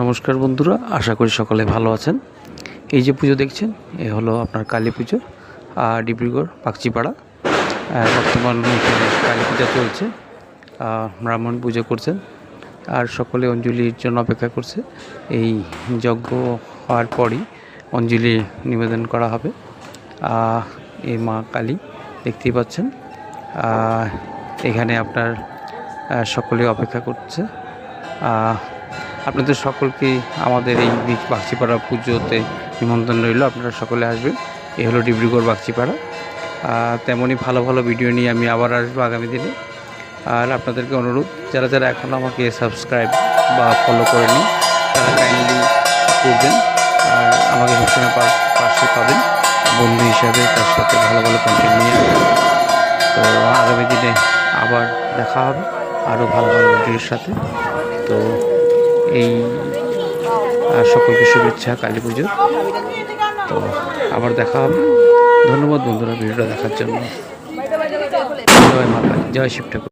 নমস্কার বন্ধুরা, আশা করি সকলে ভালো আছেন। এই যে পুজো দেখছেন, এ হলো আপনার কালী পুজো ডিব্রুগড় পাকচিপাড়া। বর্তমান এখানে কালী পূজা চলছে, ব্রাহ্মণ পুজো করছেন আর সকলে অঞ্জলির জন্য অপেক্ষা করছে। এই যজ্ঞ হওয়ার পরই অঞ্জলি নিবেদন করা হবে। এই মা কালী দেখতেই পাচ্ছেন, এখানে আপনার সকলে অপেক্ষা করছে। আপনাদের সকলকে আমাদের এই বাগচিপাড়া পুজোতে নিমন্ত্রণ রইল, আপনারা সকলে আসবেন। এই হলো ডিব্রুগড় বাগচিপাড়া। তেমনই ভালো ভালো ভিডিও নিয়ে আমি আবার আসবো আগামী দিনে। আর আপনাদেরকে অনুরোধ, যারা যারা এখন আমাকে সাবস্ক্রাইব বা ফলো করেনি তারা কাইন্ডলি করবেন। আর আমাকে সবসময় পাশে পাবেন বন্ধু হিসাবে, তার সাথে ভালো ভালো কন্টেন্ট নিয়ে। তো আগামী দিনে আবার দেখা হবে আরও ভালো ভালো ভিডিওর সাথে। তো এই সকলকে শুভেচ্ছা কালী পুজোর। তো আবার দেখা হবে। ধন্যবাদ বন্ধুরা ভিডিওটা দেখার জন্য। জয় মা কালী, জয় শিব ঠাকুর।